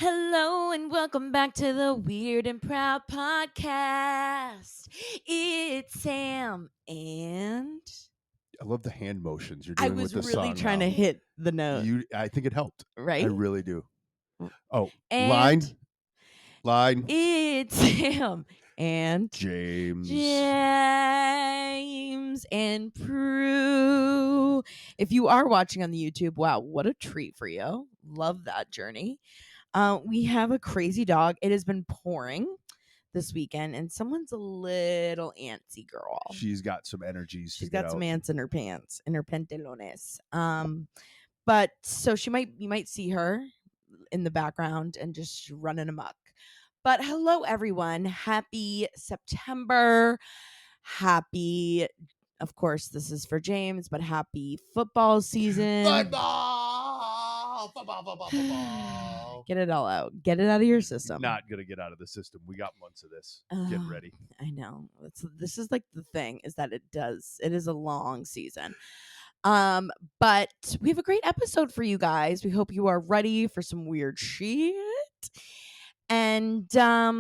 Hello and welcome back to the Weird and Proud podcast. It's Sam and I love the hand motions you're I doing was with the really song trying now. to hit the note, I think it helped. I right? really do. Oh, And line, it's Sam and James. James and Prue. If you are watching on the YouTube, wow, what a treat for you. Love that journey. We have a crazy dog. It has been pouring this weekend, and someone's a little antsy girl. She's got some energies. She's to get got some out. ants in her pants, in her pantalones. But so you might see her in the background and just running amok. But hello, everyone. Happy September. Happy, of course, this is for James, but happy football season. Football. Get it all out. Get it out of your system. Not gonna get out of the system. We got months of this. Get ready. I know. This is like the thing is that it is a long season. But we have a great episode for you guys. We hope you are ready for some weird shit. And yeah,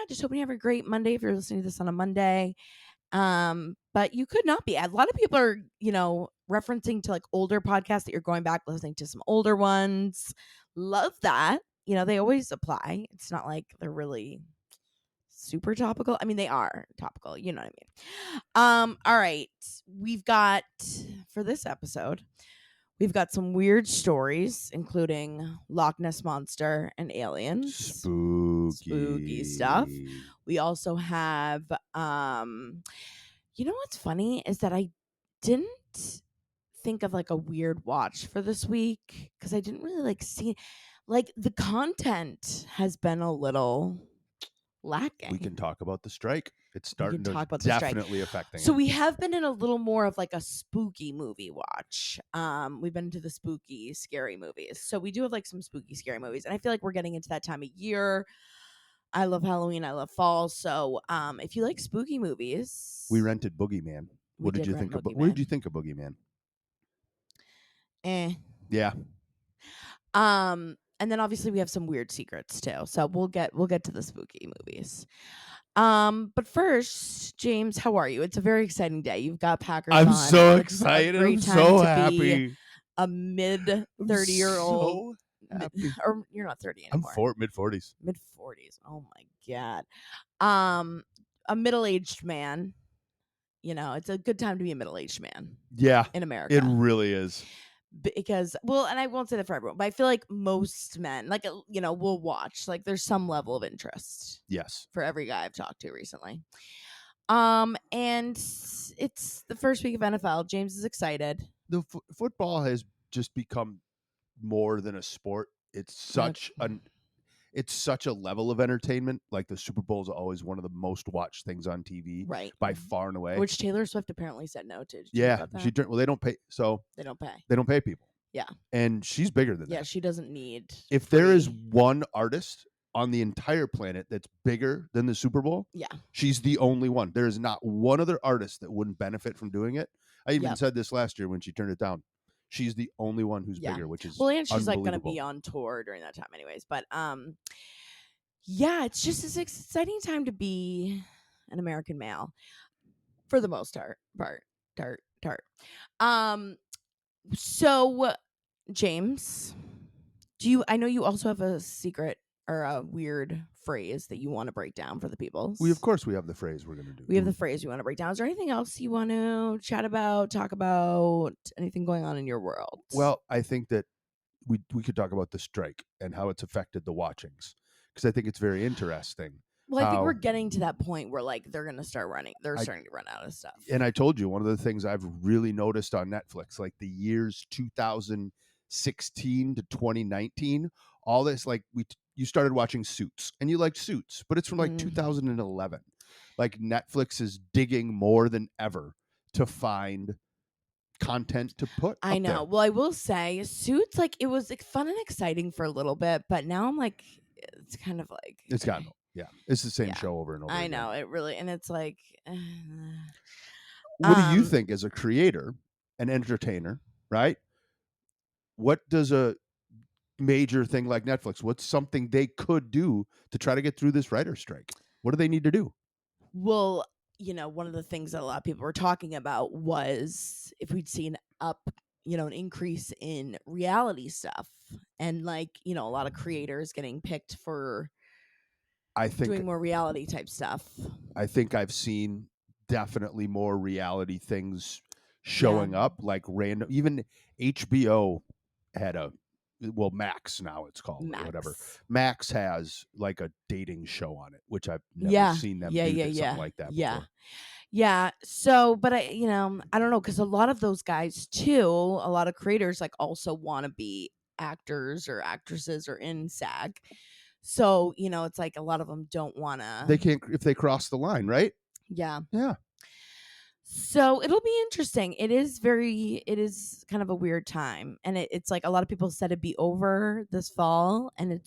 just hoping you have a great Monday if you're listening to this on a Monday. But you could not be. A lot of people are, referencing to like older podcasts that you're going back listening to some older ones. Love that. They always apply. It's not like they're really super topical. I mean, they are topical. You know what I mean? All right. We've got, for this episode, we've got some weird stories, including Loch Ness Monster and aliens. Spooky stuff. We also have, what's funny is that I didn't think of like a weird watch for this week because I didn't really see, the content has been a little lacking. We can talk about the strike. It's starting to talk about the strike. definitely affecting So it. we have been in a little more of like a spooky movie watch. We've been into the spooky, scary movies. So we do have like some spooky, scary movies. And I feel like we're getting into that time of year. I love Halloween. I love fall. So if you like spooky movies. We rented Boogeyman. What did you think of Boogeyman? Yeah. And then obviously we have some weird secrets too. So we'll get to the spooky movies. But first, James, how are you? It's a very exciting day. You've got Packers on. I'm so excited. I'm so happy. A mid-30-year-old. So happy. Or you're not 30 anymore. I'm mid-40s. Mid-40s. Oh my God. A middle-aged man. It's a good time to be a middle-aged man. Yeah. In America. It really is. Because, and I won't say that for everyone, but I feel like most men, will watch. Like, there's some level of interest. Yes. For every guy I've talked to recently. And it's the first week of NFL. James is excited. The football has just become more than a sport. It's such a level of entertainment. Like the Super Bowl is always one of the most watched things on TV, right? By far and away. Which Taylor Swift apparently said no to. Yeah, they don't pay. So they don't pay. They don't pay people. Yeah, and she's bigger than that. Yeah, she doesn't need. If there is one artist on the entire planet that's bigger than the Super Bowl, yeah, she's the only one. There is not one other artist that wouldn't benefit from doing it. I even said this last year when she turned it down. She's the only one who's bigger, which is and she's like going to be on tour during that time, anyways. But yeah, it's just this exciting time to be an American male, for the most part. So, James, I know you also have a secret or a weird phrase that you want to break down for the people. Of course we have the phrase we're going to do. We have the phrase we want to break down. Is there anything else you want to chat about, talk about, anything going on in your world? Well, I think that we could talk about the strike and how it's affected the watchings, because I think it's very interesting. Well, I think we're getting to that point where they're going to start running. They're starting to run out of stuff. And I told you, one of the things I've really noticed on Netflix, like the years 2016 to 2019, all this, you started watching Suits and you liked Suits, but it's from 2011. Like Netflix is digging more than ever to find content to put. I know. There. Well, I will say Suits, it was fun and exciting for a little bit, but now I'm it's kind of it's gotten old. Yeah, it's the same show over and over. I know it really, and it's what do you think as a creator, an entertainer, right? What does a major thing like Netflix? What's something they could do to try to get through this writer strike? What do they need to do? Well, one of the things that a lot of people were talking about was if we'd seen an increase in reality stuff and like, a lot of creators getting picked for I think doing more reality type stuff. I think I've seen definitely more reality things Yeah. showing up, like random. Even HBO had a, well, Max now it's called or whatever. Max. Max has like a dating show on it, which I've never Yeah. seen them Yeah, do yeah, that, something yeah. like that Yeah. before. Yeah. So, but I don't know, because a lot of those guys too, a lot of creators like also want to be actors or actresses or in SAG. So, it's like a lot of them don't want to. They can't if they cross the line, right? Yeah. Yeah. So it'll be interesting. It is kind of a weird time. And it's like a lot of people said it'd be over this fall. And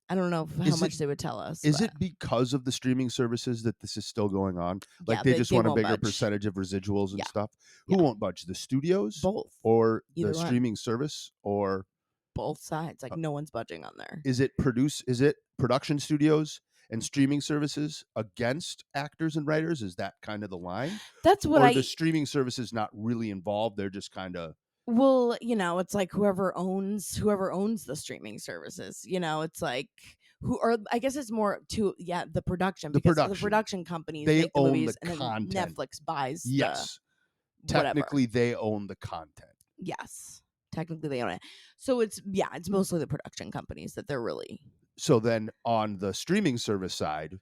I don't know how Is it much they would tell us, is but it because of the streaming services that this is still going on? Like yeah, they they, just they want a won't bigger budge. percentage of residuals and Yeah. stuff? Who Yeah. won't budge? The studios Both. or the Either one. streaming service, or Both sides. Like no one's budging on there. is it production studios and streaming services against actors and writers? Is that kind of the line? That's what Or the I streaming services not really involved, they're just kind of well, it's like whoever owns the streaming services, it's like who or I guess it's more to the production the because the production. production companies They make the own the movies and then content. Netflix buys the Yes. whatever. Technically they own the content. Yes. Technically they own it. So it's mostly the production companies that they're really. So then on the streaming service side,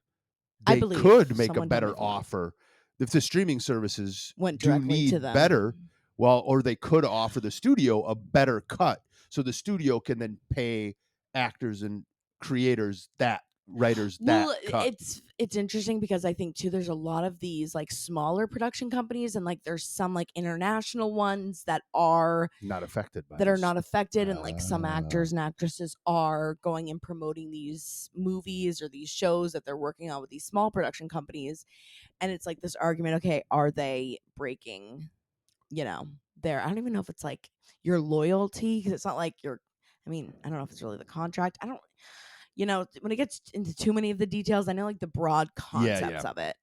I they believe could make a someone told me better from them. offer if the streaming services Went do directly to need better. them. Well, or they could offer the studio a better cut, so the studio can then pay actors and creators that writers that Well, cut. it's interesting because I think too there's a lot of these like smaller production companies and like there's some like international ones Not affected by that are this. not affected and like some actors and actresses are going and promoting these movies or these shows that they're working on with these small production companies and it's like this argument, okay, are they breaking, I don't even know if it's like your loyalty because it's not like I don't know if it's really the contract. I don't when it gets into too many of the details, I know like the broad Yeah, concepts yeah. of it,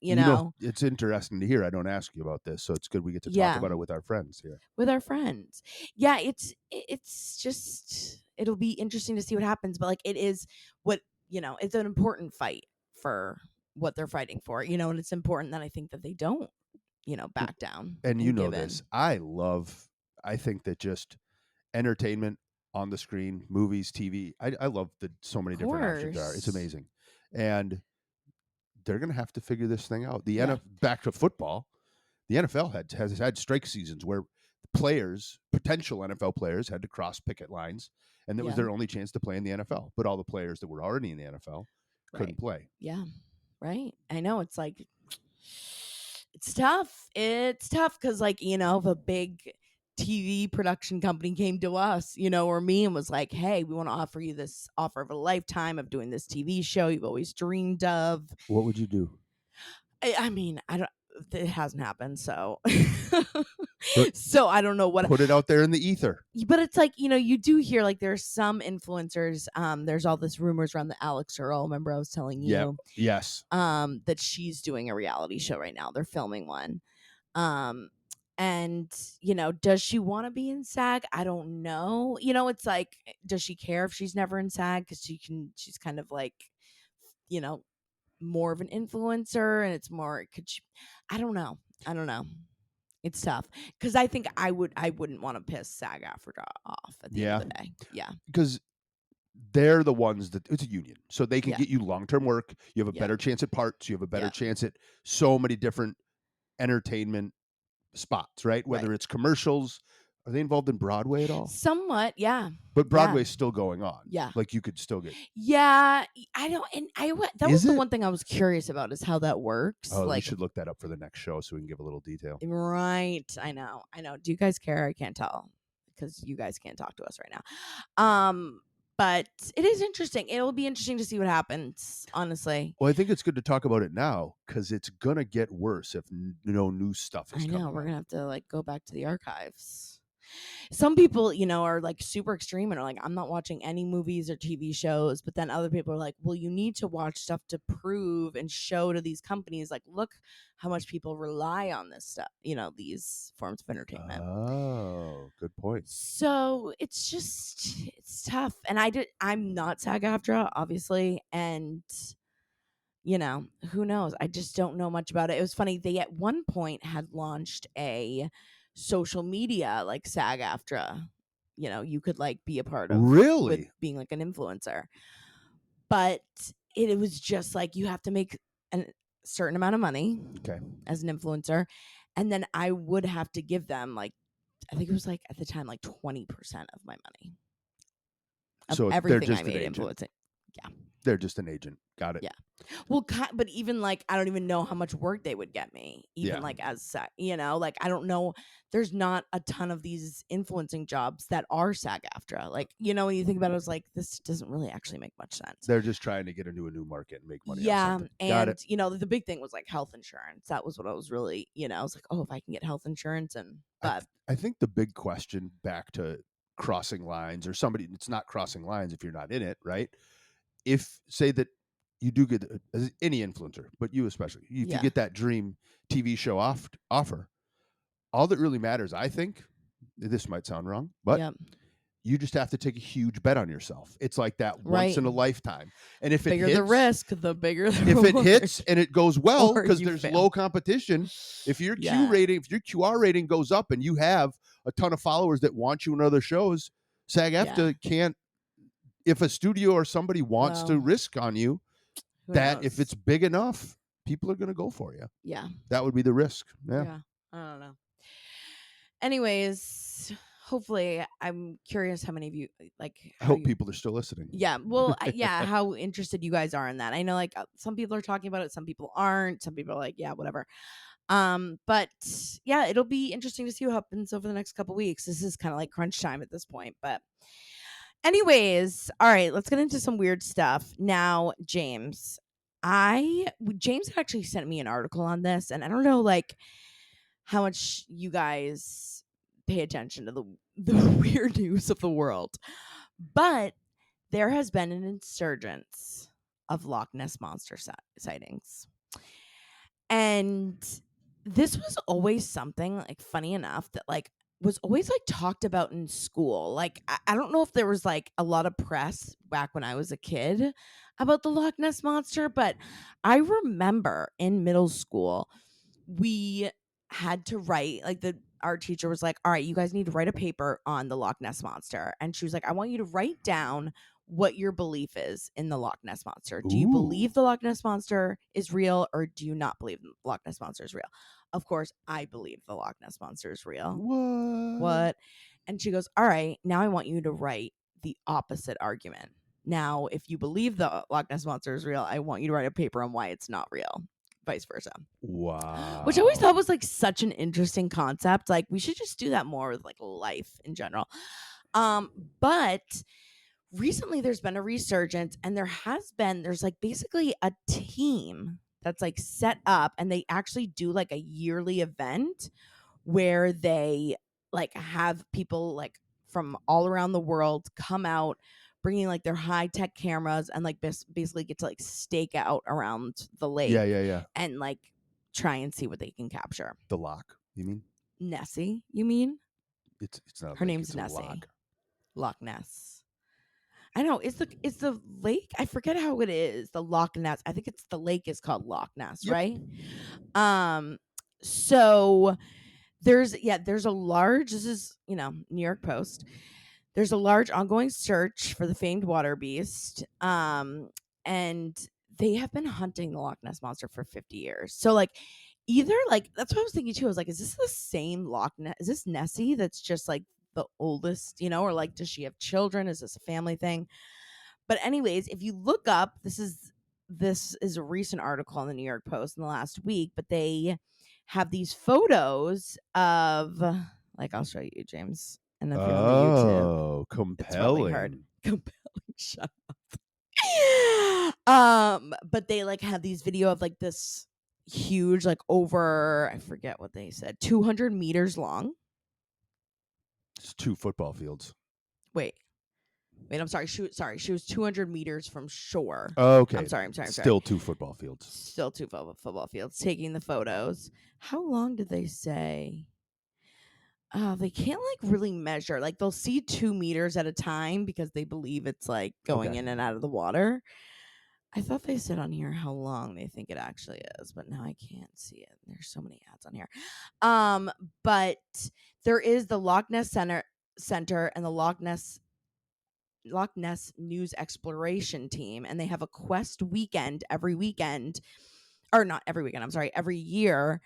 It's interesting to hear. I don't ask you about this, so it's good we get to talk Yeah, about it with our friends here. with our friends. Yeah, it's just it'll be interesting to see what happens, but like it is what, it's an important fight for what they're fighting for, and it's important that I think that they don't, back down And you and know give this. in. I think that just entertainment on the screen, movies, TV. I love that so many Of different options are. It's course. amazing. And they're going to have to figure this thing out. The Yeah, back to football, the NFL has had strike seasons where players, potential NFL players, had to cross picket lines, and that was yeah, their only chance to play in the NFL. But all the players that were already in the NFL right. couldn't play. Yeah, right. I know it's like it's tough. It's tough because, like, if a big TV production company came to us, or me and was like, hey, we want to offer you this offer of a lifetime of doing this TV show you've always dreamed of. What would you do? I mean, I don't, it hasn't happened. So, But so I don't know what, put it out there in the ether. but it's like, you do hear like there's some influencers. There's all this rumors around the Alex Earl. Remember, I was telling Yep. you Yes. that she's doing a reality show right now. They're filming one. Um, and does she want to be in SAG? I don't know. It's like, does she care if she's never in SAG? Because she's kind of like, you know, more of an influencer, and it's more. Could she? I don't know. I don't know. It's tough because I think I wouldn't want to piss SAG-AFTRA off at the end Yeah. of the day. Yeah. Because they're the ones that it's a union. So they can Yeah. get you long-term work. You have a Yeah. better chance at parts. You have a better Yeah. chance at so many different entertainment spots, right? Right. Whether it's commercials. Are they involved in Broadway at all? Somewhat. Yeah. But Yeah. Broadway's still going on. Yeah. Like you could still get. Yeah. I don't. And that was Is the it? one thing I was curious about is how that works. Oh, we Like, should look that up for the next show so we can give a little detail. right. I know. Do you guys care? I can't tell because you guys can't talk to us right now. But it is interesting. It'll be interesting to see what happens, honestly. Well, I think it's good to talk about it now because it's gonna get worse if no new stuff is I coming know we're out. gonna have to like go back to the archives. Some people, are like super extreme and are like, I'm not watching any movies or TV shows. But then other people are like, well, you need to watch stuff to prove and show to these companies, like, look how much people rely on this stuff, these forms of entertainment. Oh, good point. So it's tough. And I'm not SAG-AFTRA, obviously. And who knows? I just don't know much about it. It was funny. They at one point had launched a social media like SAG-AFTRA. You could like be a part of with Really? being like an influencer. But it was just like you have to make a certain amount of money Okay. as an influencer. And then I would have to give them like, I think it was like at the time, like 20% of my money of So they're everything I just an made agent. influencing. Yeah. They're just an agent. Got it. Yeah. Well, but even like, I don't even know how much work they would get me, even Yeah. like like, I don't know. There's not a ton of these influencing jobs that are SAG-AFTRA. Like, when you think about it, it's like, this doesn't really actually make much sense. They're just trying to get into a new market and make money on Yeah. something. Got And, it. the big thing was like health insurance. That was what I was really, I was like, oh, if I can get health insurance but I think the big question back to crossing lines or somebody, it's not crossing lines if you're not in it, right? If say that you do get as any influencer, but you especially, if you yeah. get that dream TV show offer, all that really matters, I think, this might sound wrong, but Yep. you just have to take a huge bet on yourself. It's like that once Right. in a lifetime. And if it Bigger hits, the risk, the bigger the if it reward. hits and it goes well, Or because you there's fail. low competition, if your Yeah. if your QR rating goes up and you have a ton of followers that want you in other shows, SAG-AFTRA can't. If a studio or somebody wants to Well, risk on you, who that if knows? it's big enough, people are going to go for you. Yeah. That would be the risk. Yeah. Yeah. I don't know. Anyways, hopefully, I'm curious how many of you like I how hope you. people are still listening. Yeah. Well, yeah. How interested you guys are in that? I know, like some people are talking about it, some people aren't. Some people are like, yeah, whatever. But yeah, it'll be interesting to see what happens over the next couple weeks. This is kind of like crunch time at this point, but. Anyways, all right, let's get into some weird stuff. Now, James actually sent me an article on this, and I don't know like how much you guys pay attention to the weird news of the world. But there has been an insurgence of Loch Ness Monster sightings. And this was always something like funny enough that like was always like talked about in school. Like I don't know if there was like a lot of press back when I was a kid about the Loch Ness Monster, but I remember in middle school we had to write like our teacher was like, all right, you guys need to write a paper on the Loch Ness Monster. And she was like, I want you to write down what your belief is in the Loch Ness Monster. Do you believe the Loch Ness Monster is real or do you not believe the Loch Ness Monster is real? Of course, I believe the Loch Ness Monster is real. What? And she goes, all right, now I want you to write the opposite argument. Now, if you believe the Loch Ness Monster is real, I want you to write a paper on why it's not real. Vice versa. Wow. Which I always thought was like such an interesting concept. Like we should just do that more with like life in general. But recently there's been a resurgence and there's like basically a team that's like set up and they actually do like a yearly event where they like have people like from all around the world come out bringing like their high-tech cameras and like basically get to like stake out around the lake Yeah. and like try and see what they can capture. The lock, you mean? Nessie, you mean? It's not a Her lake, name's it's a Nessie. lock. Loch Ness. I know. Is the lake? I forget how it is. The Loch Ness. I think it's the lake is called Loch Ness, Yep. right? So there's a large. This is New York Post. There's a large ongoing search for the famed water beast. And they have been hunting the Loch Ness Monster for 50 years. So like either like that's what I was thinking too. I was like, is this the same Loch Ness? Is this Nessie that's just like the oldest, or like does she have children? Is this a family thing? But anyways, if you look up, this is a recent article in the New York Post in the last week, but they have these photos of like I'll show you, James. And if you're on the YouTube, it's really hard. Compelling. Shut up. But they like have these video of like this huge, like over I forget what they said, 200 meters long. It's 2 football fields. Wait. I'm sorry. She was 200 meters from shore. Okay. I'm sorry. Still 2 football fields. Still 2 football fields taking the photos. How long did they say? They can't like really measure. Like they'll see 2 meters at a time because they believe it's like going Okay. in and out of the water. I thought they said on here how long they think it actually is, but now I can't see it. There's so many ads on here. But there is the Loch Ness Center and the Loch Ness News Exploration Team, and they have a quest weekend every weekend, or not every weekend. I'm sorry, every year.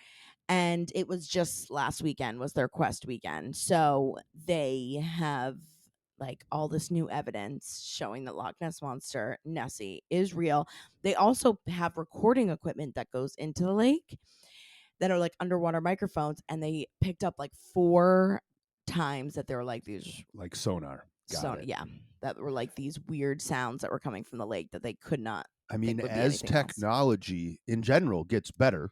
And it was just last weekend was their quest weekend. So they have like all this new evidence showing that Loch Ness Monster, Nessie, is real. They also have recording equipment that goes into the lake that are like underwater microphones, and they picked up like 4 times that there were like these Like sonar. Got it. yeah, that were like these weird sounds that were coming from the lake that they could not. I mean, would be as anything else. technology in general gets better,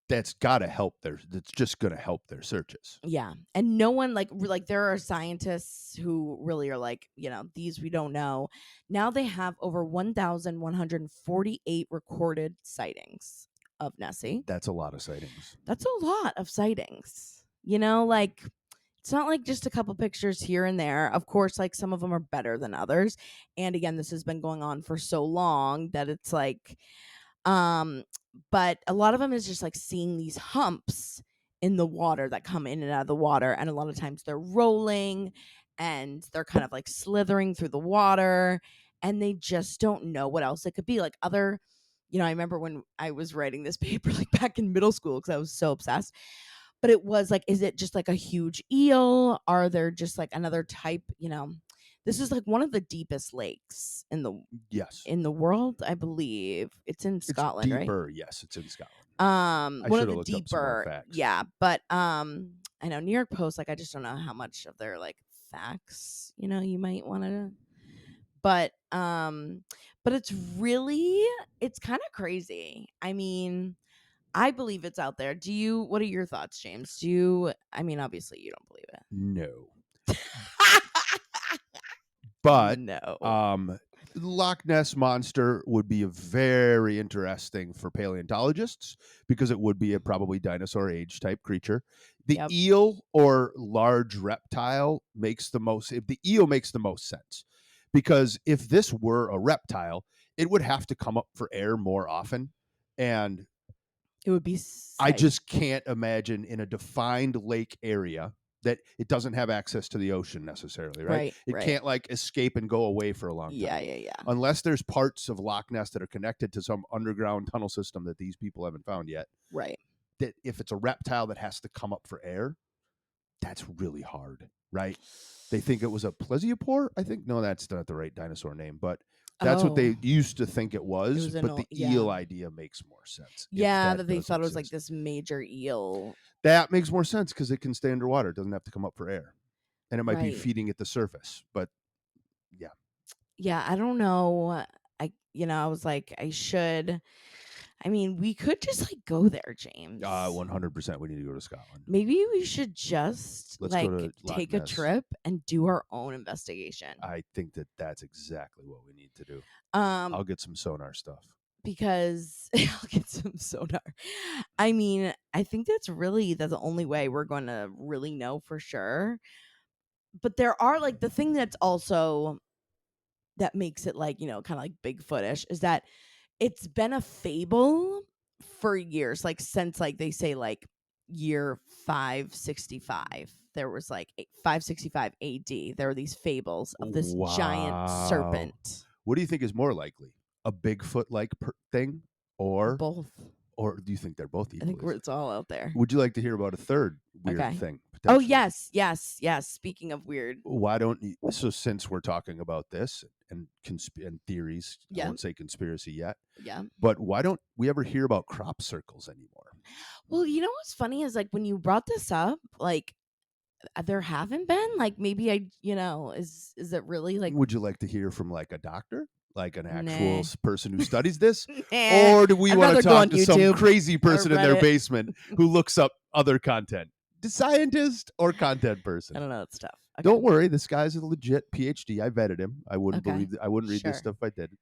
that's got to help that's just going to help their searches. Yeah. And no one like there are scientists who really are like, these we don't know. Now they have over 1,148 recorded sightings of Nessie. That's a lot of sightings. That's a lot of sightings. Like it's not like just a couple pictures here and there. Of course, like some of them are better than others. And again, this has been going on for so long that it's like but a lot of them is just like seeing these humps in the water that come in and out of the water, and a lot of times they're rolling and they're kind of like slithering through the water, and they just don't know what else it could be. Like other, I remember when I was writing this paper like back in middle school because I was so obsessed. But it was like, is it just like a huge eel? Are there just like another type? This is like one of the deepest lakes in the world, I believe. It's in Scotland, it's right? deeper. Yes, it's in Scotland. One of the looked up some more deeper, facts. yeah. But I know New York Post, like I just don't know how much of their like facts, you might want to. But it's really, it's kind of crazy. I mean, I believe it's out there. What are your thoughts, James? I mean, obviously you don't believe it. No. But no. Loch Ness Monster would be very interesting for paleontologists because it would be a probably dinosaur age type creature. The eel or large reptile makes the most sense, because if this were a reptile, it would have to come up for air more often, and it would be safe. I just can't imagine in a defined lake area that it doesn't have access to the ocean necessarily, right? It can't like escape and go away for a long time. Yeah. Unless there's parts of Loch Ness that are connected to some underground tunnel system that these people haven't found yet. Right. That if it's a reptile that has to come up for air, that's really hard, right? They think it was a plesiopore. I think, no, that's not the right dinosaur name, but that's what they used to think it was. But the eel idea makes more sense. Yeah, that they thought it was like this major eel. That makes more sense because it can stay underwater. It doesn't have to come up for air. And it might be feeding at the surface. But yeah. Yeah, I don't know. I was like, I mean, we could just like go there, James. 100% we need to go to Scotland. Maybe we should just take a trip and do our own investigation. I think that's exactly what we need to do. I'll get some sonar stuff. Because I'll get some sonar. I mean, I think that's the only way we're going to really know for sure. But there are like the thing that's also that makes it like, kind of like Bigfootish is that it's been a fable for years, like since like they say like year 565. There was like 565 AD. There were these fables of this giant serpent. What do you think is more likely? A Bigfoot-like thing or both? Or do you think they're both equal? I think it's all out there. Would you like to hear about a third weird thing? Oh, yes. Speaking of weird. Why don't you, so since we're talking about this and theories, I won't say conspiracy yet. Yeah. But why don't we ever hear about crop circles anymore? Well, what's funny is like when you brought this up, like there haven't been like maybe is it really like? Would you like to hear from like a doctor? Like an actual person who studies this? Or do we want to talk to some crazy person in their basement who looks up other content? scientist or content I person. don't know. It's tough. Okay. Don't worry, this guy's a legit PhD. I vetted him. I wouldn't Okay. believe. I wouldn't read this Sure. stuff if I didn't.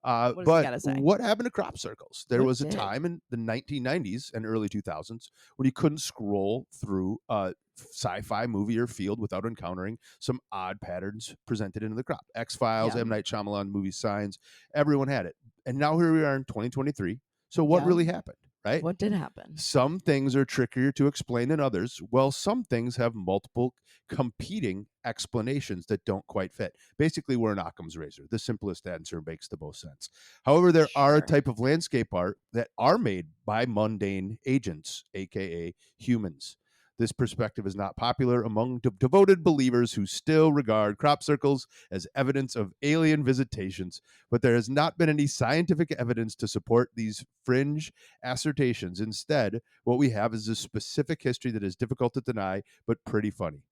What does he But got to say? what happened to crop circles? There What was a did? time in the 1990s and early 2000s when you couldn't scroll through a sci-fi movie or field without encountering some odd patterns presented into the crop. X-Files, Yeah. M. Night Shyamalan movie Signs, everyone had it. And now here we are in 2023. So what Yeah. really happened, right? What did happen? Some things are trickier to explain than others, while some things have multiple competing explanations that don't quite fit. Basically, we're an Occam's razor. The simplest answer makes the most sense. However, there are a Sure. type of landscape art that are made by mundane agents, aka humans. This perspective is not popular among devoted believers who still regard crop circles as evidence of alien visitations, but there has not been any scientific evidence to support these fringe assertions. Instead, what we have is a specific history that is difficult to deny, but pretty funny.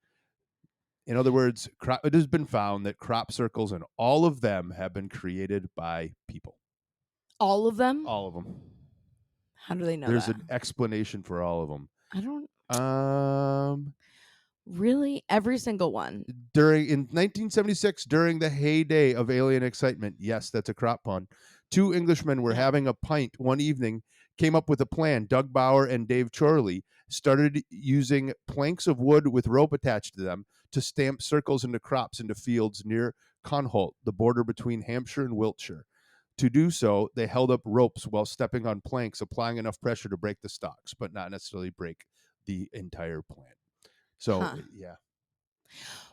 In other words, it has been found that crop circles and all of them have been created by people. All of them? All of them. How do they know There's that? an explanation for all of them. I don't Um, really. Every single one. During in 1976, during the heyday of alien excitement, yes, that's a crop pun. Two Englishmen were Yeah. having a pint one evening, came up with a plan. Doug Bauer and Dave Chorley started using planks of wood with rope attached to them to stamp circles into crops into fields near Conholt, the border between Hampshire and Wiltshire. To do so, they held up ropes while stepping on planks, applying enough pressure to break the stalks, but not necessarily break the entire plant. So, Huh. yeah.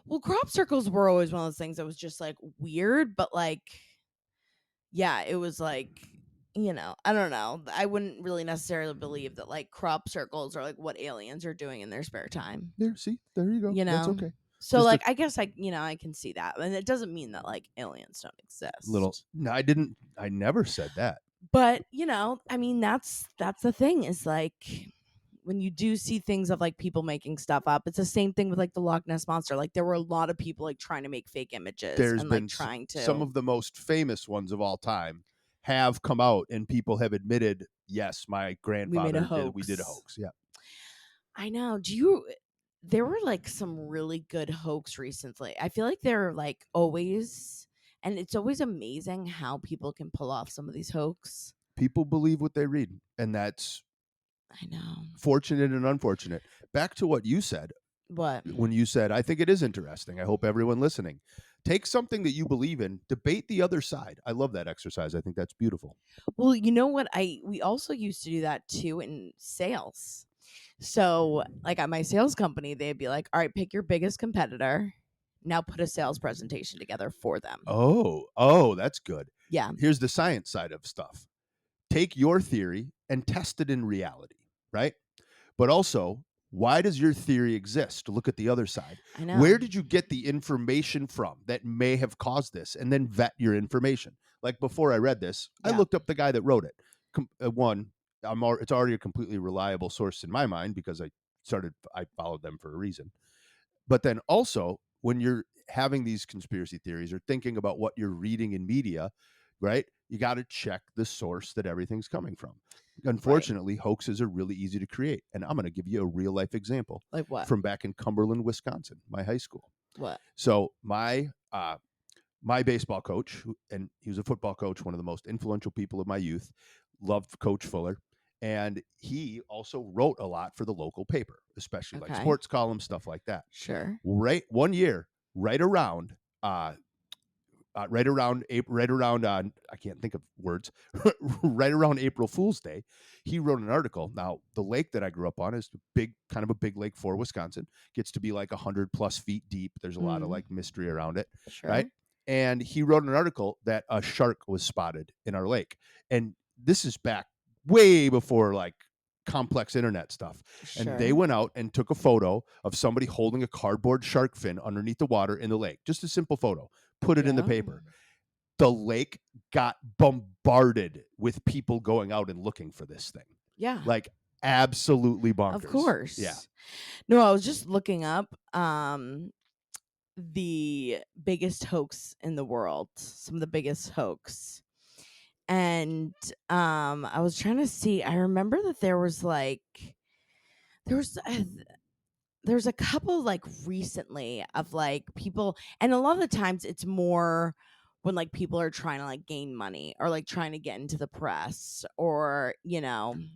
Well, crop circles were always one of those things that was just like weird, but like, yeah, it was like, I don't know. I wouldn't really necessarily believe that like crop circles are like what aliens are doing in their spare time, There, see, there you go. you That's know? okay. So Just a like I guess I can see that. And it doesn't mean that like aliens don't little. exist. No, I didn't. I never said that. But, I mean that's the thing is like when you do see things of like people making stuff up, it's the same thing with like the Loch Ness Monster. Like there were a lot of people like trying to make fake images There's and like been trying some to of the most famous ones of all time have come out, and people have admitted, yes, my we made a grandfather did. We did a hoax. hoax. Yeah, I know. There were like some really good hoax recently. I feel like they're like always, and it's always amazing how people can pull off some of these hoax. people believe what they read, and that's I know. fortunate and unfortunate. Back to what you said What? when you said, I think it is interesting. I hope everyone listening take something that you believe in, debate the other side. I love that exercise. I think that's beautiful. Well, you know what? We also used to do that too in sales. So, like at my sales company, they'd be like, "All right, pick your biggest competitor. Now put a sales presentation together for them." Oh, that's good. Yeah. Here's the science side of stuff. Take your theory and test it in reality, right? But also, why does your theory exist? Look at the other side. I know. Where did you get the information from that may have caused this? And then vet your information. Like before I read this, I Yeah. looked up the guy that wrote it. One, it's already a completely reliable source in my mind because I followed them for a reason. But then also, when you're having these conspiracy theories or thinking about what you're reading in media, right? You got to check the source that everything's coming from. Right. Unfortunately, hoaxes are really easy to create. And I'm going to give you a real life example Like what? from back in Cumberland, Wisconsin, my high school. What? So my baseball coach, and he was a football coach, one of the most influential people of my youth, loved Coach Fuller. And he also wrote a lot for the local paper, especially like Okay. sports columns, stuff like that. Sure. Right, one year, right around I can't think of words, right around April Fool's Day, he wrote an article. Now, the lake that I grew up on is kind of a big lake for Wisconsin. Gets to be like 100+ feet deep. There's a lot of like mystery around it, right? Sure. And he wrote an article that a shark was spotted in our lake, and this is back way before like complex internet stuff. And they Sure. went out and took a photo of somebody holding a cardboard shark fin underneath the water in the lake. Just a simple photo. Put it in the Yeah. paper. The lake got bombarded with people going out and looking for this thing. Yeah. Like absolutely bonkers. Of course. Yeah. No, I was just looking up the biggest hoax in the world, some of the biggest hoax. And I was trying to see, I remember that there was there's a couple like recently of like people, and a lot of the times it's more when like people are trying to like gain money or like trying to get into the press, or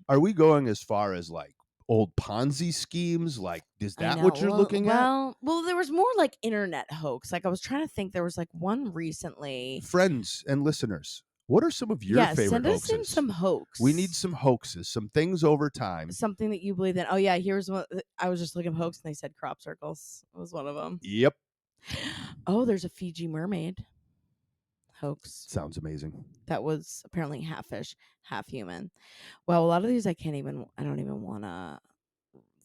Are we going as far as like old Ponzi schemes? Like, is I that know. what you're looking at? Well, there was more like internet hoax. Like I was trying to think, there was like one recently. Friends and listeners, what are some of your Yeah, favorite send us in hoaxes? some We need hoax. some hoaxes, some things over time. Something that you believe in. Oh yeah, here's one. I was just looking at hoax and they said crop circles was one of them. Yep. Oh, there's a Fiji mermaid hoax Sounds amazing. that was apparently half fish, half human. Well, a lot of these I don't even want to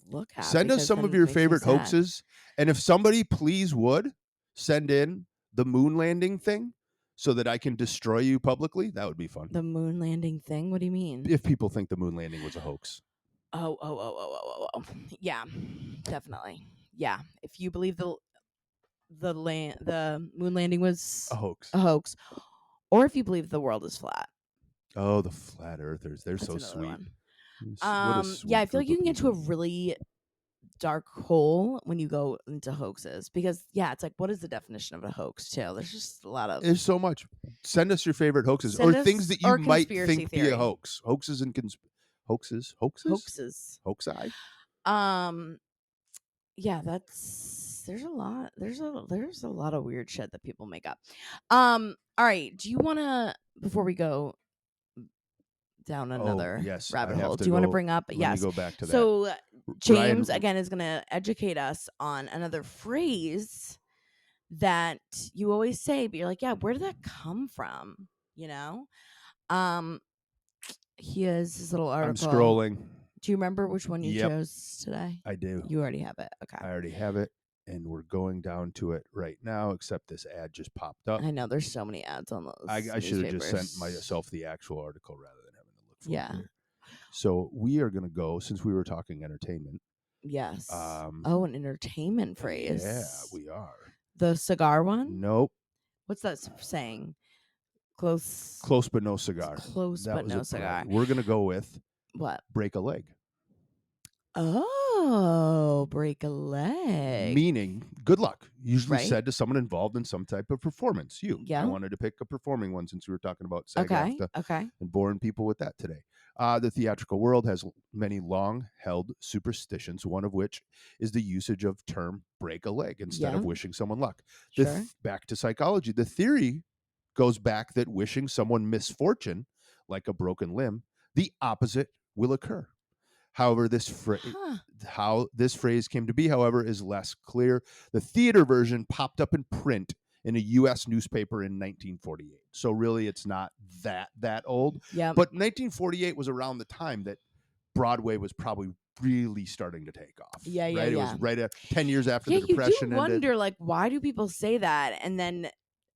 look at Send us because some then of it your makes me favorite sad. hoaxes. And if somebody please would send in the moon landing thing so that I can destroy you publicly, that would be fun. The moon landing thing? What do you mean? If people think the moon landing was a hoax. Oh. Yeah, definitely. Yeah. If you believe the moon landing was A hoax. a hoax, or if you believe the world is flat. Oh, the flat earthers. They're That's so another sweet. one. What a sweet Yeah, I feel like group you of can get to a people. really dark hole when you go into hoaxes, because it's like, what is the definition of a hoax too? There's just a lot of There's so much. Send us your favorite hoaxes or send things us that you or might conspiracy think be a theory hoax. Hoaxes and hoaxes? hoaxes. Hoaxi? Um, yeah, there's a lot. There's a lot of weird shit that people make up. All right. Do you want to, before we go down another yes. I rabbit have hole, to do you want to go. bring up? Let me Yes. go back to that. So Ryan, James again is going to educate us on another phrase that you always say, but you're like, yeah, where did that come from? Um, he has his little I'm article. scrolling. Do you remember which one you Yep. chose today? I do. You already have it. Okay. I already have it, and we're going down to it right now, except this ad just popped up. I know there's so many ads on those. I should have just sent newspapers. myself the actual article rather than having to look for Yeah. it here. So we are going to go, since we were talking entertainment. Yes. An entertainment phrase. Yeah, we are. The cigar one? Nope. What's that saying? Close but no cigar. Close That but was no a cigar. We're going to go with What? break a leg. Oh, break a leg. Meaning, good luck. Usually Right. said to someone involved in some type of performance. Yeah. I wanted to pick a performing one since we were talking about SAG-AFTRA Okay. and boring people with that today. The theatrical world has many long-held superstitions, one of which is the usage of term break a leg instead of wishing someone luck. Sure. Back to psychology. The theory goes back that wishing someone misfortune, like a broken limb, the opposite will occur. However, how this phrase came to be, however, is less clear. The theater version popped up in print in a U.S. newspaper in 1948. So really, it's not that old. Yeah. But 1948 was around the time that Broadway was probably really starting to take off. Yeah. Right? It was right 10 years after the Depression You do ended. wonder, like, why do people say that? And then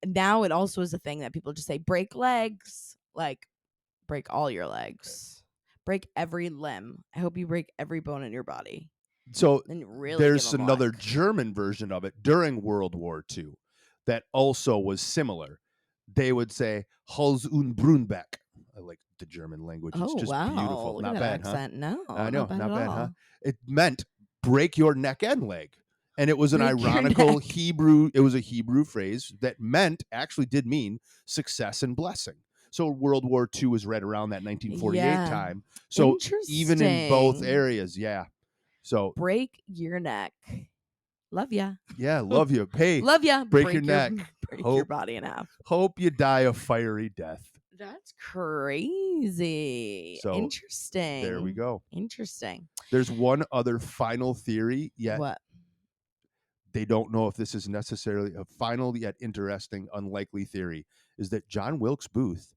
now it also is a thing that people just say break legs, like break all your legs. Break every limb. I hope you break every bone in your body. So really there's another German version of it during World War II that also was similar. They would say Hals und Brunbeck. I like the German language. It's just beautiful. Look Not at bad, that accent. huh? No, I know, not bad, all. huh? It meant break your neck and leg. And it was an Break your ironical neck. Hebrew, it was a Hebrew phrase that actually did mean success and blessing. So World War II was right around that 1948 time. So even in both areas, So break your neck. Love ya. Yeah, love you. Hey, love ya. Break your neck. Break your body in half. Hope you die a fiery death. That's crazy. So, interesting. There we go. Interesting. There's one other final theory yet. What? They don't know if this is necessarily a final yet interesting, unlikely theory, is that John Wilkes Booth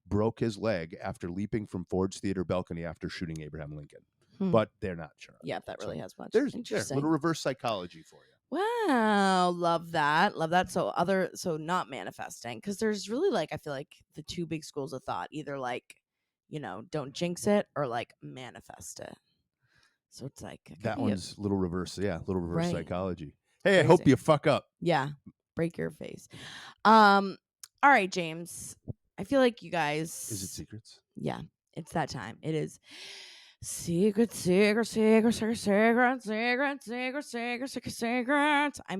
broke his leg after leaping from Ford's Theater balcony after shooting Abraham Lincoln. But they're not sure. Yeah, that really has much. There's interesting. Little reverse psychology for you. Wow, love that. So not manifesting, because there's really, like, I feel like the two big schools of thought, either like, don't jinx it, or like manifest it. So it's like that one's little reverse psychology. Hey, Crazy. I hope you fuck up. Yeah, break your face. All right, James. I feel like you guys. Is it secrets? Yeah, it's that time. It is Secret. I'm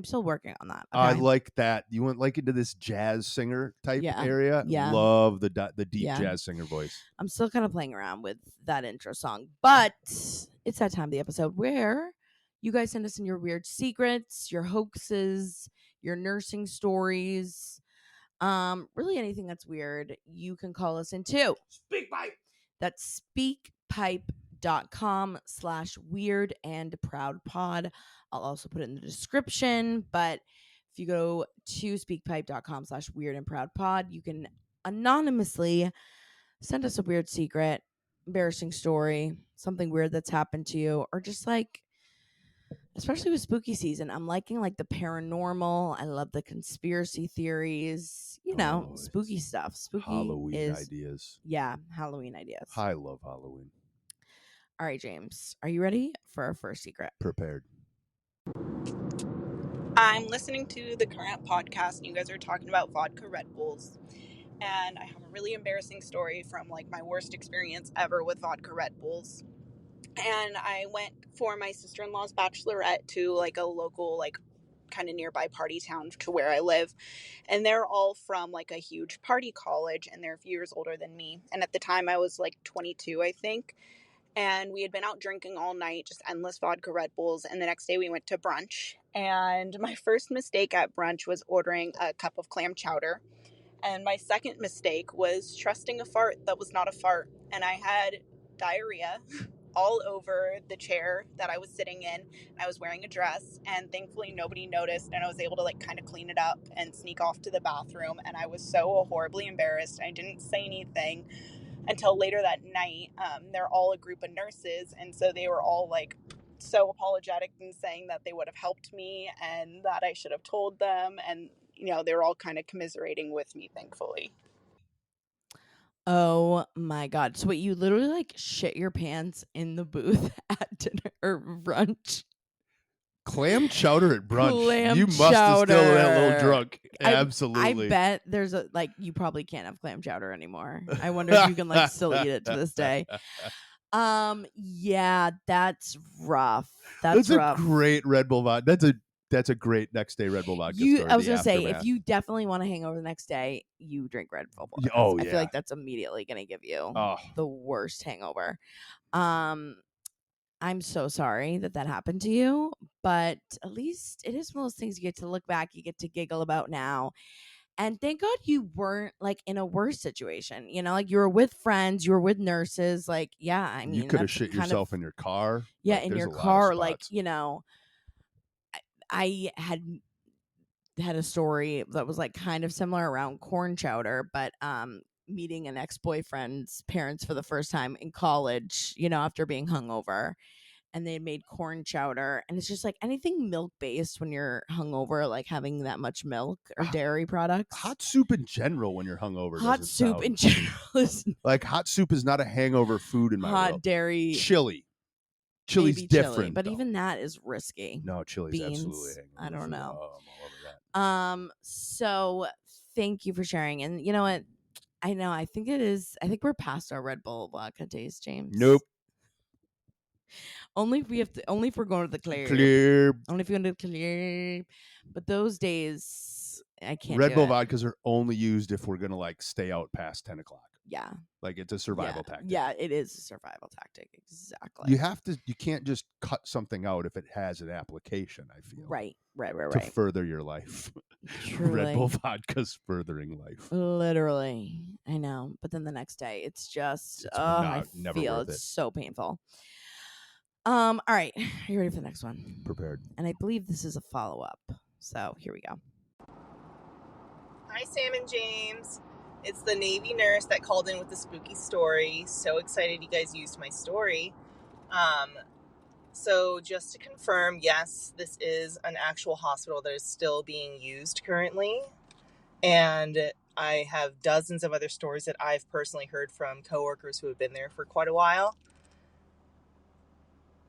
still working on that. I Okay. like that. You went like into this jazz singer type Yeah. area. Yeah. Love the deep Yeah. jazz singer voice. I'm still kind of playing around with that intro song, but it's that time of the episode where you guys send us in your weird secrets, your hoaxes, your nursing stories, really anything that's weird. You can call us into Speak pipe. That's speakpipe.com/weird and proud pod. I'll also put it in the description, but if you go to speakpipe.com/weird and proud pod, you can anonymously send us a weird secret, embarrassing story, something weird that's happened to you, or just like, especially with spooky season, I'm liking like the paranormal. I love the conspiracy theories, spooky stuff. Spooky Halloween is, ideas. yeah, Halloween ideas. I love Halloween. All right, James, are you ready for our first secret? Prepared. I'm listening to the current podcast, and you guys are talking about vodka Red Bulls. And I have a really embarrassing story from like my worst experience ever with vodka Red Bulls. And I went for my sister-in-law's bachelorette to like a local, like kind of nearby party town to where I live. And they're all from like a huge party college, and they're a few years older than me. And at the time I was like 22, I think. And we had been out drinking all night, just endless vodka Red Bulls. And the next day we went to brunch. And my first mistake at brunch was ordering a cup of clam chowder. And my second mistake was trusting a fart that was not a fart. And I had diarrhea all over the chair that I was sitting in. I was wearing a dress, and thankfully nobody noticed. And I was able to like kind of clean it up and sneak off to the bathroom. And I was so horribly embarrassed. I didn't say anything until later that night. They're all a group of nurses, and so they were all like so apologetic and saying that they would have helped me and that I should have told them, and they were all kind of commiserating with me, thankfully. Oh my god. So wait, you literally like shit your pants in the booth at dinner or brunch? Clam chowder at brunch. Clam You must have still that little chowder. drunk. I Absolutely. bet there's a like you probably can't have clam chowder anymore. I wonder if you can like still eat it to this day. Yeah, that's rough. That's rough. A great Red Bull vodka. That's a great next day Red Bull vodka story. I was gonna say, aftermath. if you definitely want to hang over the next day, you drink Red Bull. Oh, I yeah. feel like that's immediately gonna give you Oh. the worst hangover. I'm so sorry that happened to you, but at least it is one of those things you get to look back, you get to giggle about now. And thank God you weren't like in a worse situation. Like you were with friends, you were with nurses. Like, yeah, I mean, you could have that's shit kind yourself of, in your car. yeah, Like, in there's your a lot of car. Like, spots. I had a story that was like kind of similar around corn chowder, but meeting an ex-boyfriend's parents for the first time in college, after being hungover, and they made corn chowder, and it's just like anything milk based when you're hungover, like having that much milk or dairy products. Hot soup in general when you're hungover. Hot soup in general is like hot soup is not a hangover food in my hot world. dairy. Chili's maybe different. Chili, but though. even that is risky. No, chili's Beans, absolutely a hangover. I don't know. I'm all over that. So thank you for sharing. And you know what? I know. I think it is. I think we're past our Red Bull vodka days, James. Nope. Only if we're going to the clear. Only if you're going to the clear. But those days, I can't. Red Bull vodkas are only used if we're gonna like stay out past 10 o'clock. Yeah. Like it's a survival tactic. Yeah, it is a survival tactic. Exactly. You can't just cut something out if it has an application, I feel. Right. To further your life. Truly. Red Bull vodka's furthering life. Literally. I know. But then the next day, it's just, I never feel worth it's it. so painful. All right. Are you ready for the next one? Prepared. And I believe this is a follow-up. So here we go. Hi, Sam and James. It's the Navy nurse that called in with the spooky story. So excited you guys used my story. So just to confirm, yes, this is an actual hospital that is still being used currently. And I have dozens of other stories that I've personally heard from coworkers who have been there for quite a while.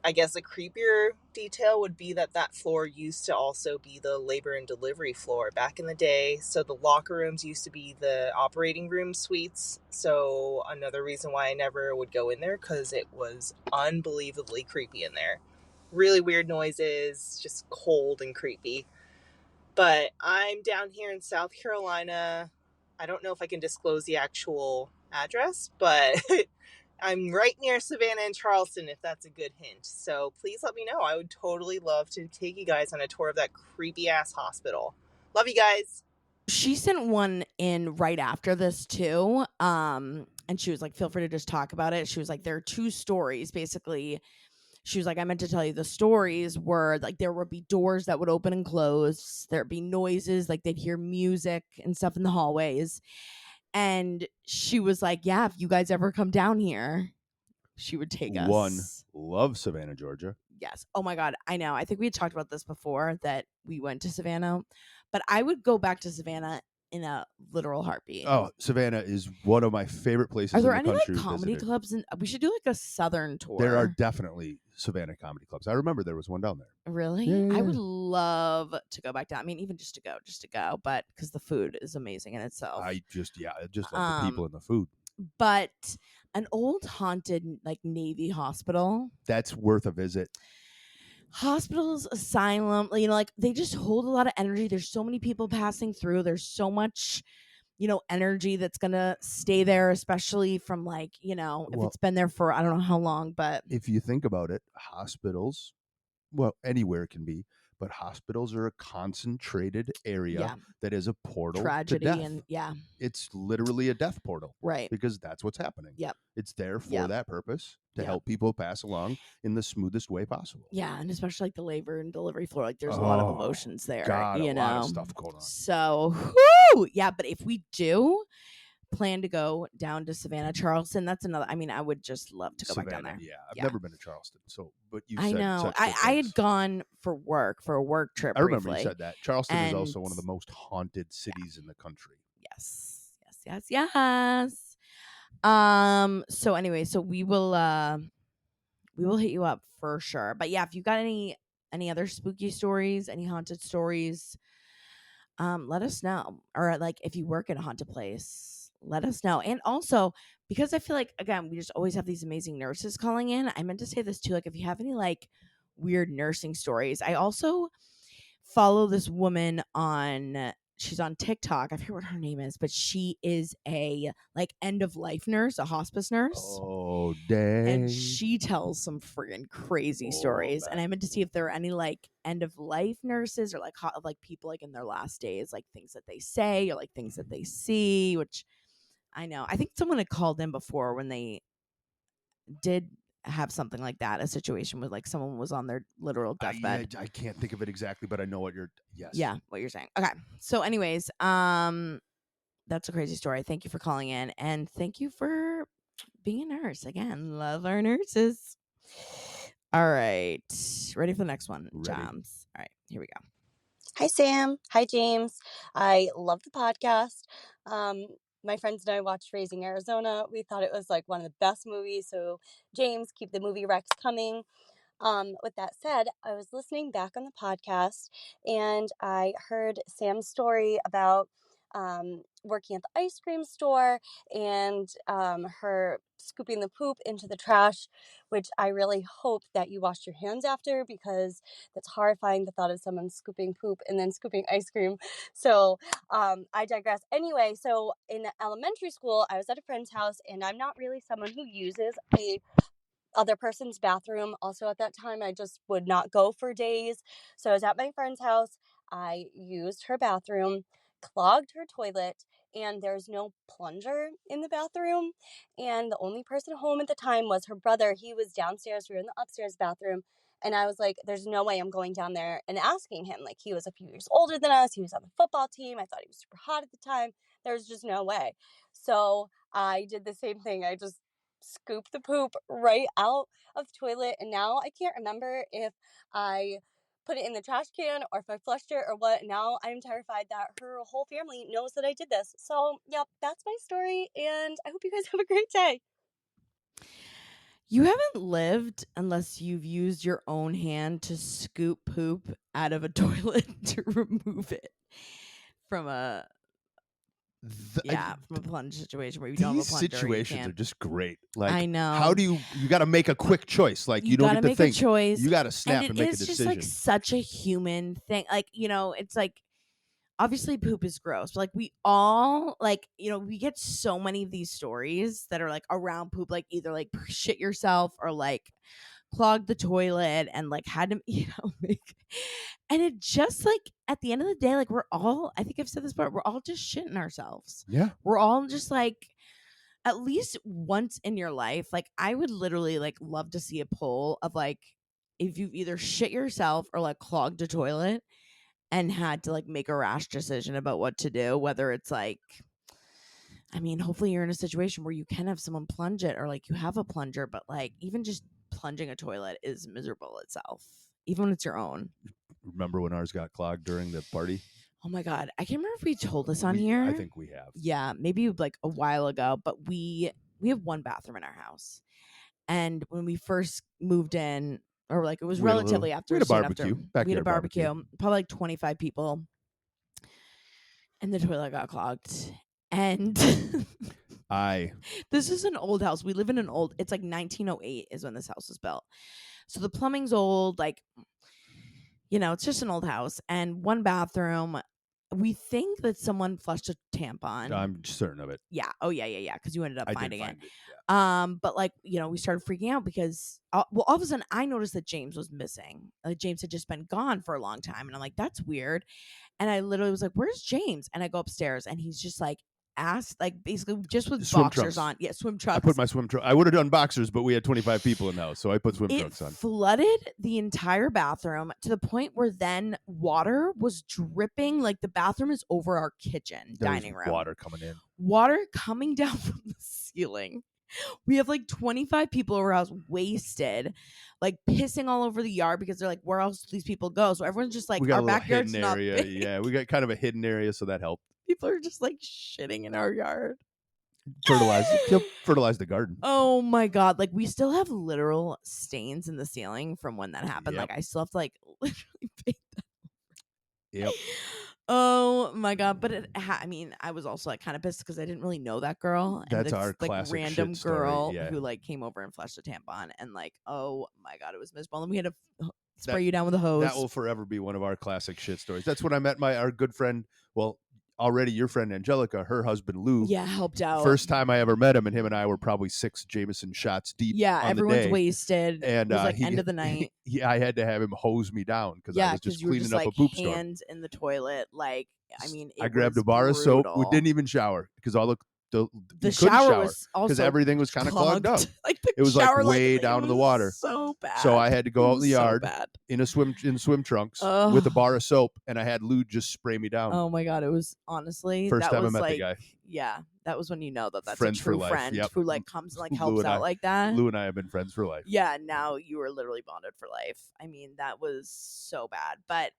I guess a creepier detail would be that floor used to also be the labor and delivery floor back in the day. So the locker rooms used to be the operating room suites. So another reason why I never would go in there, because it was unbelievably creepy in there. Really weird noises, just cold and creepy. But I'm down here in South Carolina. I don't know if I can disclose the actual address, but I'm right near Savannah and Charleston, if that's a good hint. So please let me know. I would totally love to take you guys on a tour of that creepy ass hospital. Love you guys. She sent one in right after this too. And she was like, feel free to just talk about it. She was like, there are 2 stories basically. She was like, I meant to tell you the stories were like there would be doors that would open and close. There'd be noises, like they'd hear music and stuff in the hallways. And she was like, yeah, if you guys ever come down here, she would take us. Love Savannah, Georgia. Yes. Oh my God. I know. I think we had talked about this before that we went to Savannah, but I would go back to Savannah in a literal heartbeat. Oh, Savannah is one of my favorite places Are there in the any country. like comedy visited. clubs? We should do like a Southern tour. There are definitely Savannah comedy clubs. I remember there was one down there. Really? Yeah. I would love to go back down. I mean, even just to go, but because the food is amazing in itself. I just love the people and the food. But an old haunted like Navy hospital. That's worth a visit. Hospitals, asylum, like they just hold a lot of energy. There's so many people passing through. There's so much, energy that's gonna stay there, especially from like, if it's been there for I don't know how long, but if you think about it, hospitals, well, anywhere can be, but hospitals are a concentrated area that is a portal tragedy to death. and It's literally a death portal. Right. Because that's what's happening. Yep. It's there for that purpose to help people pass along in the smoothest way possible. Yeah, and especially like the labor and delivery floor, like there's a lot of emotions there. God, a lot of stuff going on. So, yeah, but if we do plan to go down to Savannah, Charleston, that's another. I mean, I would just love to go back down there. Yeah, I've never been to Charleston, so but you. I know. I had gone for a work trip. I remember briefly. you said that Charleston is also one of the most haunted cities in the country. Yes. So anyway, so we will hit you up for sure. But yeah, if you got any other spooky stories, any haunted stories, let us know. Or like if you work at a haunted place, let us know. And also, because I feel like again, we just always have these amazing nurses calling in. I meant to say this too. Like if you have any like weird nursing stories, I also follow this woman she's on TikTok. I forget what her name is, but she is a like end of life nurse, a hospice nurse. Oh, dang. And she tells some friggin' crazy stories. And I meant to see if there are any like end of life nurses or like people like in their last days, like things that they say or like things that they see, which I know. I think someone had called in before when they did have something like that, a situation where like someone was on their literal deathbed. I can't think of it exactly, but I know what you're what you're saying. Okay. So anyways, that's a crazy story. Thank you for calling in and thank you for being a nurse. Again, love our nurses. All right. Ready for the next one? Joms. All right, here we go. Hi, Sam. Hi, James. I love the podcast. My friends and I watched Raising Arizona. We thought it was like one of the best movies. So, James, keep the movie recs coming. With that said, I was listening back on the podcast and I heard Sam's story about working at the ice cream store and her scooping the poop into the trash, which I really hope that you washed your hands after because that's horrifying, the thought of someone scooping poop and then scooping ice cream. So I digress. Anyway, so in elementary school, I was at a friend's house and I'm not really someone who uses a other person's bathroom. Also at that time, I just would not go for days. So I was at my friend's house. I used her bathroom, clogged her toilet, and there's no plunger in the bathroom. And the only person home at the time was her brother. He was downstairs. We were in the upstairs bathroom. And I was like, there's no way I'm going down there and asking him. Like, he was a few years older than us. He was on the football team. I thought he was super hot at the time. There was just no way. So I did the same thing. I just scooped the poop right out of the toilet. And now I can't remember if I put it in the trash can or if I flushed it or what. Now I'm terrified that her whole family knows that I did this. So, yep, that's my story. And I hope you guys have a great day. You haven't lived unless you've used your own hand to scoop poop out of a toilet to remove it from a from a plunge situation where you don't have a These plunger. situations are just great. Like, I know. how do you got to make a quick choice? Like, you don't gotta get to make think. a choice. You got to snap and make a It's just decision. like such a human thing. Like, it's like obviously poop is gross, but like we all like, we get so many of these stories that are like around poop, like either like shit yourself or like clogged the toilet and like had to, make, and it just like at the end of the day, like we're all, I think I've said this part, we're all just shitting ourselves. Yeah. We're all just like, at least once in your life, like I would literally like love to see a poll of like if you've either shit yourself or like clogged a toilet and had to like make a rash decision about what to do, whether it's like, I mean, hopefully you're in a situation where you can have someone plunge it or like you have a plunger, but like even just plunging a toilet is miserable itself, even when it's your own. Remember when ours got clogged during the party? Oh my God. I can't remember if we told this on here. I think we have. Yeah, maybe like a while ago, but we have one bathroom in our house. And when we first moved in, or like it was relatively after, we had a soon barbecue. after, we had a barbecue, probably like 25 people, and the toilet got clogged. And this is an old house. We live in an old, it's like 1908 is when this house was built. So the plumbing's old, like, it's just an old house. And one bathroom, we think that someone flushed a tampon. I'm certain of it. Yeah. Oh, yeah. Because you ended up finding it. Yeah. But like, we started freaking out because, all of a sudden I noticed that James was missing. James had just been gone for a long time. And I'm like, that's weird. And I literally was like, where's James? And I go upstairs and he's just like, basically just with swim boxers trunks on. Yeah, swim trunks. I put my swim trunks. I would have done boxers, but we had 25 people in the house, so I put swim trunks on. It flooded the entire bathroom to the point where then water was dripping. Like the bathroom is over our kitchen, dining room. Water coming in. Water coming down from the ceiling. We have like 25 people over our house wasted, like pissing all over the yard because they're like, where else do these people go? So everyone's just like, we got our a little backyard's hidden not area. big. Yeah, we got kind of a hidden area, so that helped. People are just like shitting in our yard. Fertilize the garden. Oh my God. Like we still have literal stains in the ceiling from when that happened. Yep. Like I still have to like literally paint that. Yep. Oh my God. But I mean, I was also like kind of pissed because I didn't really know that girl. And That's our like classic random shit story, girl yeah. who like came over and flushed a tampon and like, oh my God, it was miserable. And we had to spray you down with a hose. That will forever be one of our classic shit stories. That's when I met our good friend. Well, already your friend Angelica, her husband Lou. Yeah, helped out. First time I ever met him, and him and I were probably 6 Jameson shots deep. Yeah, on everyone's the day. wasted. And it was like end of the night. I had to have him hose me down because I was just cleaning up like a poop storm. Hands in the toilet, like I mean, I grabbed a bar of soap. We didn't even shower because all the shower was also because everything was kind of clogged up. Like it was like way down in the water. So bad. So I had to go out in the yard in swim trunks with a bar of soap, and I had Lou just spray me down. Oh my God, it was honestly first time I met like, the guy. Yeah, that was when you know that's friends a true for life. friend Yep. who like comes and like helps out like that. Lou and I have been friends for life. Yeah, now you are literally bonded for life. I mean, that was so bad, but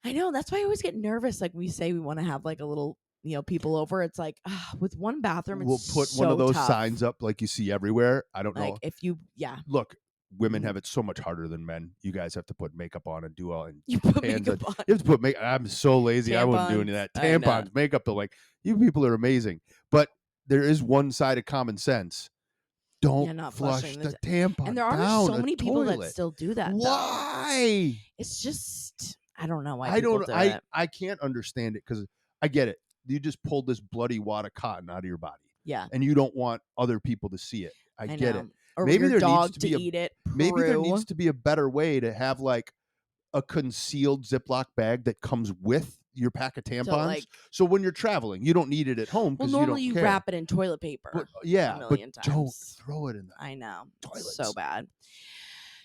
I know that's why I always get nervous. Like we say we want to have like a little, people over. It's like with one bathroom, we'll put so one of those tough. signs up like you see everywhere. I don't know if you, look. Women have it so much harder than men. You guys have to put makeup on and do all. And you put makeup on. You have to put makeup. I'm so lazy. I wouldn't do any of that. Tampons, makeup. Like you people are amazing, but there is one side of common sense. Don't flush the tampon. And there are down so many people toilet. that still do that. Why? Though. It's just I don't know why. I can't understand it because I get it. You just pulled this bloody wad of cotton out of your body. Yeah, and you don't want other people to see it. I get it. Or maybe your there dog needs to be eat it. Maybe there needs to be a better way to have like a concealed Ziploc bag that comes with your pack of tampons. So when you're traveling, you don't need it at home because normally you don't care. Wrap it in toilet paper. But, yeah, a million but times. don't throw it in the I know. toilets. So bad.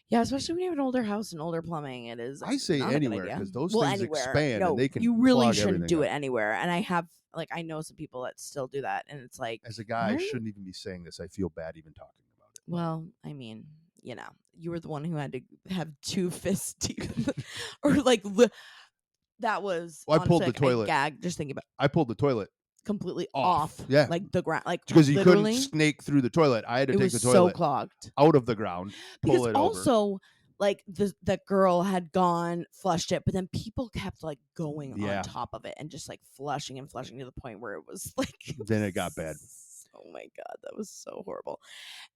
Yeah, especially when you have an older house and older plumbing. It is. I say anywhere because those things expand and they can. You really clog shouldn't do up. it anywhere. And I have I know some people that still do that, and it's like as a guy, I shouldn't even be saying this. I feel bad even talking about it. Well, I mean, you were the one who had to have 2 fists deep, or like that was. Well, I pulled the toilet. Gag just thinking about. I pulled the toilet completely Off. off Yeah. like the ground, like because you couldn't literally snake through the toilet. I had to it take was the so toilet clogged. out of the ground, Because pull it over. also like that girl had gone, flushed it, but then people kept like going Yeah. on top of it and just like flushing and flushing to the point where it was like Then it got bad. Oh my god, that was so horrible.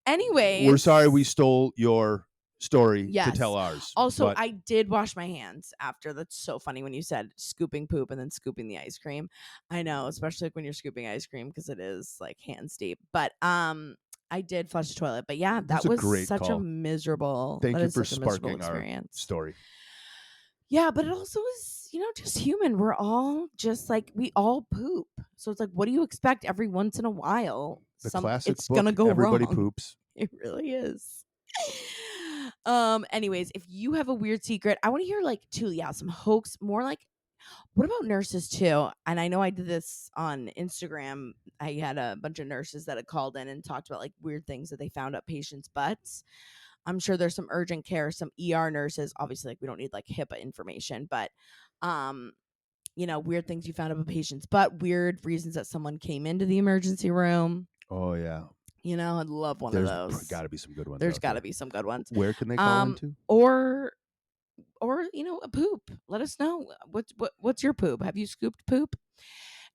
Anyways, We're sorry we stole your story to Yes. tell ours. Also, but I did wash my hands after. That's so funny when you said scooping poop and then scooping the ice cream. I know, especially like when you're scooping ice cream because it is like hands deep. But I did flush the toilet. But yeah, that That's a was great such a call. miserable. thank that you is for such a miserable sparking our experience. story. Yeah, but it also is, just human. We're all just like we all poop. So it's like, what do you expect every once in a while? The classic It's book, gonna go Everybody wrong. Poops. It really is. Anyways, if you have a weird secret, I want to hear like too, some hoax, more like what about nurses too? And I know I did this on Instagram. I had a bunch of nurses that had called in and talked about like weird things that they found up patients' butts. I'm sure there's some urgent care, some ER nurses. Obviously, like we don't need like HIPAA information, but weird things you found up a patient's butt, weird reasons that someone came into the emergency room. Oh yeah. I'd love one There's of those. got to be some good ones. There's got to be some good ones. Where can they call into? Or a poop. Let us know what's your poop. Have you scooped poop?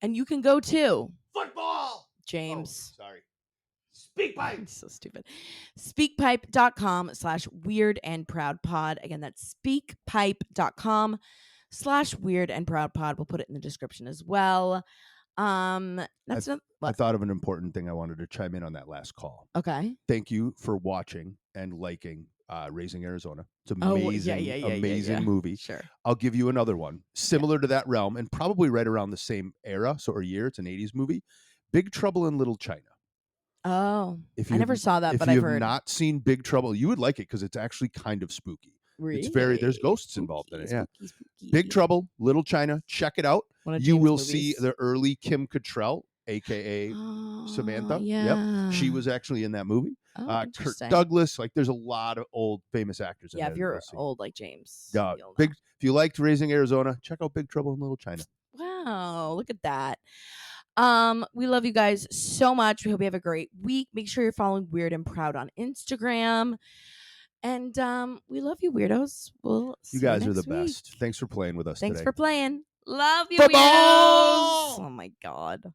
And you can go to football. James. Oh, sorry. SpeakPipe. So stupid. Speakpipe.com/weird and proud pod. Again, that's speakpipe.com/weird and proud pod. We'll put it in the description as well. I thought of an important thing. I wanted to chime in on that last call. Okay. Thank you for watching and liking Raising Arizona. It's amazing, amazing movie. Sure. I'll give you another one similar to that realm and probably right around the same era, or year. It's an 80s movie. Big Trouble in Little China. Oh, I never saw that, but I've heard. If you have not seen Big Trouble, you would like it because it's actually kind of spooky. Really? It's there's ghosts spooky, involved in it. Spooky, Yeah. spooky. Big Trouble, Little China. Check it out. You will see the early Kim Cattrall, aka Samantha. Yeah. Yep. She was actually in that movie. Kirk Douglas. Like there's a lot of old famous actors in there. If you're old like James. If you liked Raising Arizona, check out Big Trouble in Little China. Wow, look at that. We love you guys so much. We hope you have a great week. Make sure you're following Weird and Proud on Instagram. And we love you, weirdos. We'll see you guys you are the next week. best. Thanks for playing with us today. Thanks for playing. Love you, Football! weirdos. Oh my God.